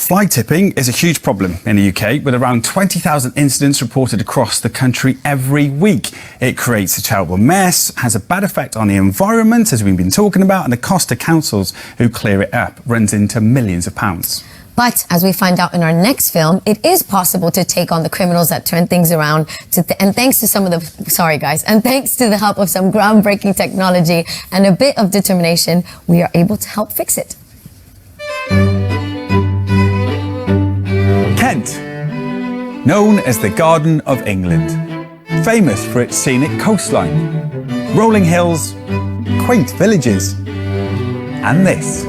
Fly tipping is a huge problem in the UK, with around 20,000 incidents reported across the country every week. It creates a terrible mess, has a bad effect on the environment, as we've been talking about, and the cost to councils who clear it up runs into millions of pounds. But as we find out in our next film, it is possible to take on the criminals that turn things around. And thanks to thanks to the help of some groundbreaking technology and a bit of determination, we are able to help fix it. Kent, known as the Garden of England, famous for its scenic coastline, rolling hills, quaint villages, and this.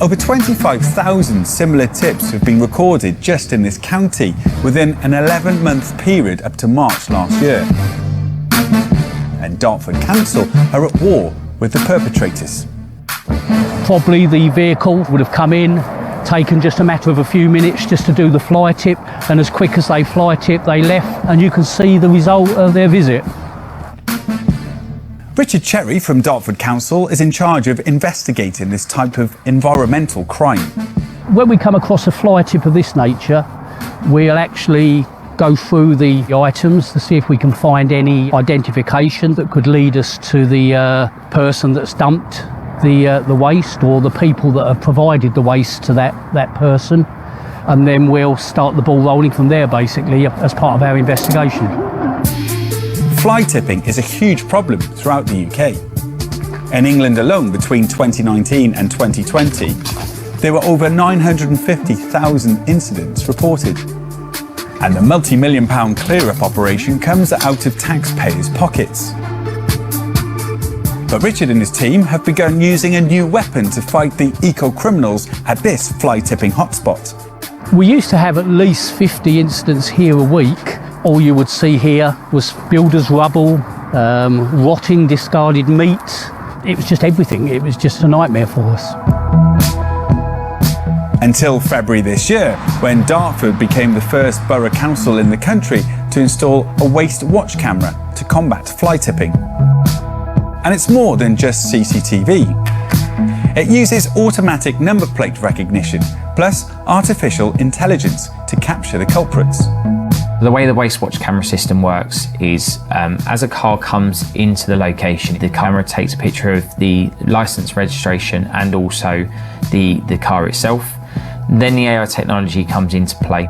Over 25,000 similar tips have been recorded just in this county within an 11-month period up to March last year. And Dartford Council are at war with the perpetrators. Probably the vehicle would have come in, taken just a matter of a few minutes just to do the fly tip, and as quick as they fly tip, they left, and you can see the result of their visit. Richard Cherry from Dartford Council is in charge of investigating this type of environmental crime. When we come across a fly tip of this nature, we'll actually go through the items to see if we can find any identification that could lead us to the person that's dumped the waste, or the people that have provided the waste to that person, and then we'll start the ball rolling from there, basically, as part of our investigation. Fly tipping is a huge problem throughout the UK. In England alone, between 2019 and 2020, there were over 950,000 incidents reported. And the multi-million-pound clear-up operation comes out of taxpayers' pockets. But Richard and his team have begun using a new weapon to fight the eco-criminals at this fly-tipping hotspot. We used to have at least 50 incidents here a week. All you would see here was builders' rubble, rotting, discarded meat. It was just everything. It was just a nightmare for us. Until February this year, when Dartford became the first borough council in the country to install a Wastewatch camera to combat fly tipping. And it's more than just CCTV. It uses automatic number plate recognition, plus artificial intelligence to capture the culprits. The way the Wastewatch camera system works is, as a car comes into the location, the camera takes a picture of the licence registration and also the car itself. Then the AI technology comes into play.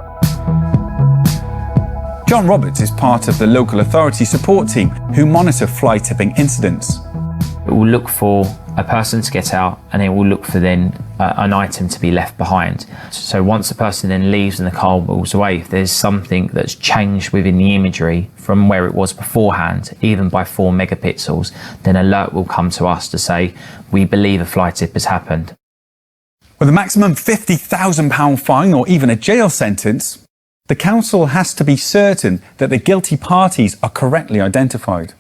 John Roberts is part of the local authority support team who monitor fly tipping incidents. It will look for a person to get out, and it will look for then an item to be left behind. So once the person then leaves and the car rolls away, if there's something that's changed within the imagery from where it was beforehand, even by 4 megapixels, then an alert will come to us to say, we believe a fly tip has happened. With a maximum £50,000 fine or even a jail sentence, the council has to be certain that the guilty parties are correctly identified.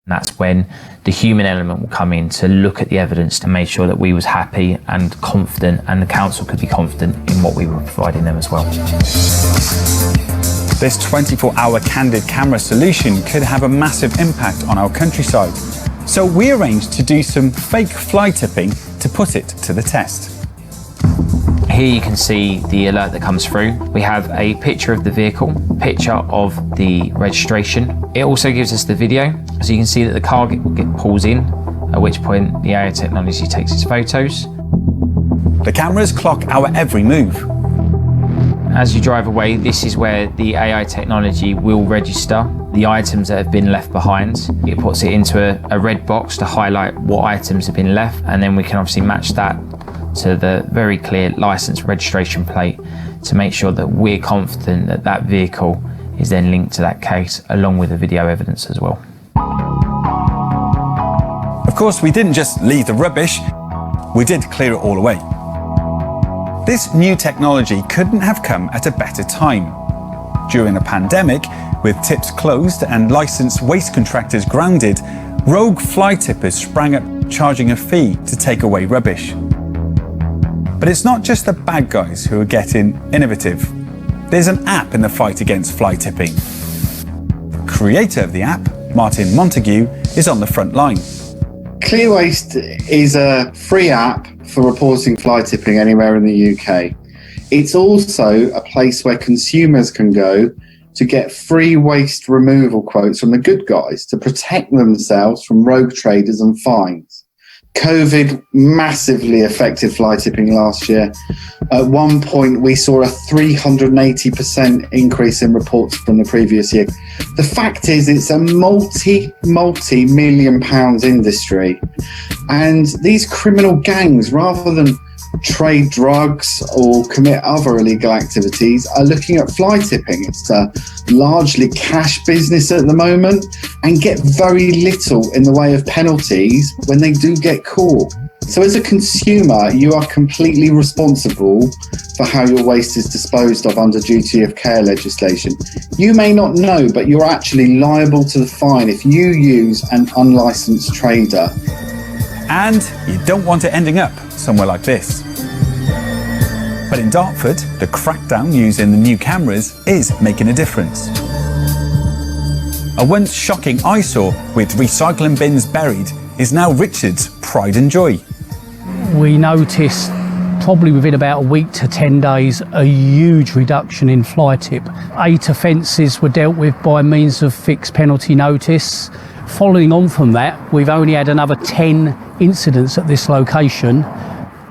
And that's when the human element will come in to look at the evidence to make sure that we was happy and confident, and the council could be confident in what we were providing them as well. This 24-hour candid camera solution could have a massive impact on our countryside. So we arranged to do some fake fly tipping to put it to the test. Here you can see the alert that comes through. We have a picture of the vehicle, picture of the registration. It also gives us the video, so you can see that the car pulls in, at which point the AI technology takes its photos. The cameras clock our every move. As you drive away, this is where the AI technology will register the items that have been left behind. It puts it into a red box to highlight what items have been left, and then we can obviously match that to the very clear license registration plate to make sure that we're confident that that vehicle is then linked to that case, along with the video evidence as well. Of course, we didn't just leave the rubbish, we did clear it all away. This new technology couldn't have come at a better time. During a pandemic, with tips closed and licensed waste contractors grounded, rogue fly tippers sprang up charging a fee to take away rubbish. But it's not just the bad guys who are getting innovative. There's an app in the fight against fly tipping. The creator of the app, Martin Montague, is on the front line. Clear Waste is a free app for reporting fly tipping anywhere in the UK. It's also a place where consumers can go to get free waste removal quotes from the good guys to protect themselves from rogue traders and fines. COVID massively affected fly tipping last year. At one point, we saw a 380% increase in reports from the previous year. The fact is, it's a multi-million pounds industry. And these criminal gangs, rather than trade drugs or commit other illegal activities, are looking at fly tipping. It's a largely cash business at the moment and get very little in the way of penalties when they do get caught. So as a consumer, you are completely responsible for how your waste is disposed of under duty of care legislation. You may not know, but you're actually liable to the fine if you use an unlicensed trader. And you don't want it ending up somewhere like this. But in Dartford, the crackdown using the new cameras is making a difference. A once shocking eyesore with recycling bins buried is now Richard's pride and joy. We noticed probably within about a week to 10 days a huge reduction in fly tip. 8 offences were dealt with by means of fixed penalty notice. Following on from that, we've only had another 10 incidents at this location.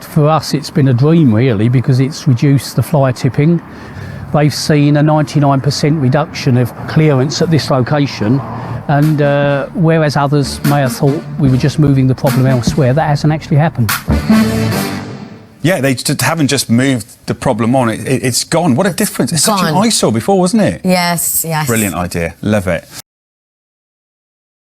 For us, it's been a dream really, because it's reduced the fly tipping. They've seen a 99% reduction of clearance at this location, and whereas others may have thought we were just moving the problem elsewhere, that hasn't actually happened. Yeah, they just haven't just moved the problem on, it's gone. What a difference. It's such an eyesore before, wasn't it? Yes, yes. Brilliant idea, love it.